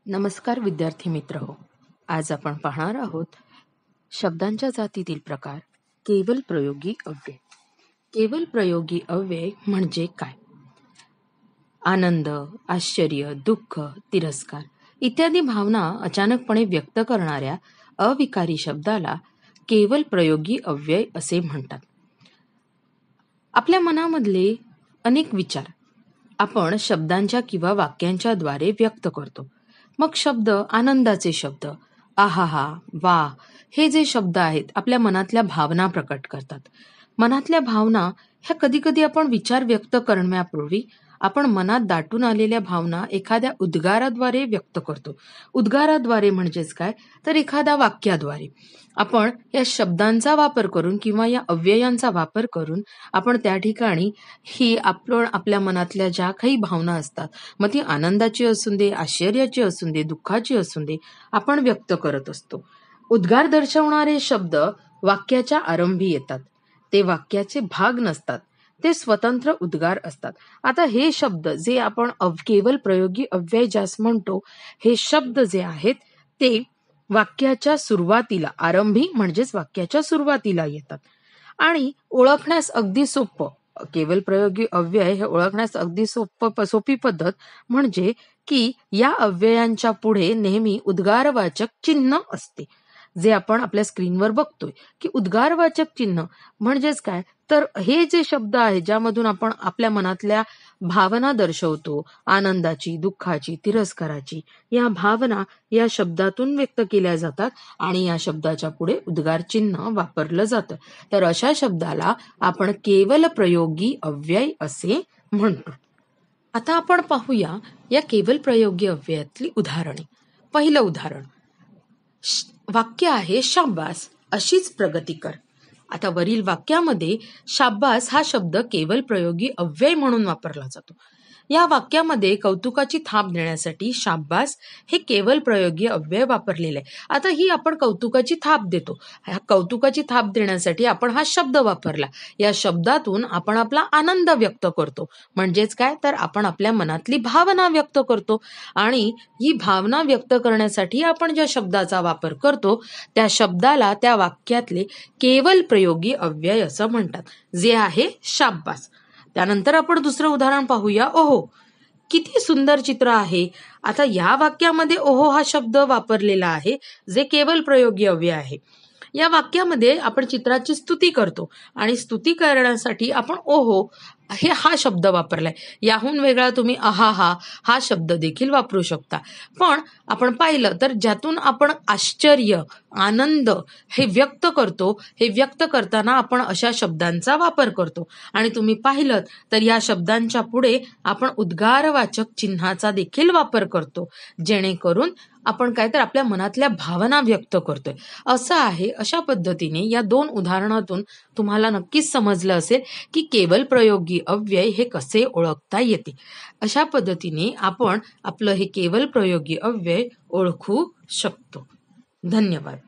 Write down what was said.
नमस्कार विद्यार्थी मित्र हो. आज आपण पाहणार आहोत शब्दांच्या जातीतील प्रकार केवल प्रयोगी अव्यय. केवल प्रयोगी अव्यय म्हणजे काय? आनंद, आश्चर्य, दुःख, तिरस्कार इत्यादी भावना अचानकपणे व्यक्त करणाऱ्या अविकारी शब्दाला केवल प्रयोगी अव्यय असे म्हणतात. आपल्या मनामधले अनेक विचार आपण शब्दांच्या किंवा वाक्यांच्या द्वारे व्यक्त करतो. मग शब्द, आनंदाचे शब्द, आहाहा, वा, हे जे शब्द आहेत आपल्या मनातल्या भावना प्रकट करतात. मनातल्या भावना ह्या कधी कधी आपण विचार व्यक्त करण्यापूर्वी आपण मनात दाटून आलेल्या भावना एखाद्या उद्गाराद्वारे व्यक्त करतो. उद्गाराद्वारे म्हणजेच काय, तर एखाद्या वाक्याद्वारे आपण या शब्दांचा वापर करून किंवा या अव्ययांचा वापर करून आपण त्या ठिकाणी आपण आपल्या मनातल्या ज्या काही भावना असतात, मग ती आनंदाची असून दे, आश्चर्याची असून दे, दुःखाची असून दे, आपण व्यक्त करत असतो. उद्गार दर्शवणारे शब्द वाक्याच्या आरंभी येतात. ते वाक्याचे भाग नसतात, ते स्वतंत्र उद्गार असतात. आता हे शब्द जे आपण केवल प्रयोगी अव्यय ज्यास म्हणतो, हे शब्द जे आहेत ते वाक्याच्या सुरुवातीला, आरंभी म्हणजेच वाक्याच्या सुरुवातीला येतात आणि ओळखण्यास अगदी सोपं. केवल प्रयोगी अव्यय हे ओळखण्यास अगदी सोपी पद्धत म्हणजे की या अव्ययांच्या पुढे नेहमी उद्गारवाचक चिन्ह असते, जे आपण आपल्या स्क्रीनवर बघतोय की उद्गारवाचक चिन्ह म्हणजेच काय, तर हे जे शब्द आहेत ज्यामधून आपण आपल्या मनातल्या भावना दर्शवतो, आनंदाची, दुःखाची, तिरस्काराची, या भावना या शब्दातून व्यक्त केल्या जातात आणि या शब्दाच्या पुढे उद्गार चिन्ह वापरलं जातं. तर अशा शब्दाला आपण केवल प्रयोगी अव्यय असे म्हणतो. आता आपण पाहूया या केवल प्रयोगी अव्ययातली उदाहरणे. पहिलं उदाहरण, वाक्य आहे शाब्बास, अशीच प्रगती कर. आता वरील वाक्यामध्ये शाब्बास हा शब्द केवल प्रयोगी अव्यय म्हणून वापरला जातो. या वाक्यामध्ये कौतुकाची थाप देण्यासाठी शाब्बास हे केवल प्रयोगी अव्यय वापरलेले आहे. आता ही आपण कौतुकाची थाप देतो. ह्या कौतुकाची थाप देण्यासाठी आपण हा शब्द वापरला. या शब्दातून आपण आपला आनंद व्यक्त करतो. म्हणजेच काय, तर आपण आपल्या मनातली भावना व्यक्त करतो आणि ही भावना व्यक्त करण्यासाठी आपण ज्या शब्दाचा वापर करतो त्या शब्दाला त्या वाक्यातले केवल प्रयोगी अव्यय असं म्हणतात, जे आहे शाब्बास. त्यानंतर आपण दुसरं उदाहरण पाहूया. ओहो, किती सुंदर चित्र आहे. आता या वाक्यामध्ये ओहो हा शब्द वापरलेला आहे, जे केवल प्रयोगी अव्यय आहे. या वाक्यामध्ये आपण चित्राची स्तुती करतो आणि स्तुती करण्यासाठी आपण ओहो हा शब्द वापरलाय. याहून वेगळा तुम्ही अहाहा हा शब्द देखील वापरू शकता. पण आपण पाहिलं तर ज्यातून आपण आश्चर्य, आनंद हे व्यक्त करतो, हे व्यक्त करताना आपण अशा शब्दांचा वापर करतो आणि तुम्ही पाहिलं तर या शब्दांच्या पुढे आपण उद्गारवाचक चिन्हाचा देखील वापर करतो, जेणेकरून आपण काय तर आपल्या मनातल्या भावना व्यक्त करतोय. असं आहे. अशा पद्धतीने या दोन उदाहरणातून तुम्हाला नक्कीच समजलं असेल की केवल प्रयोगी अव्यय हे कसे ओळखता येते. अशा पद्धतीने आपण आपलं हे केवल प्रयोगी अव्यय ओळखू शकतो. धन्यवाद.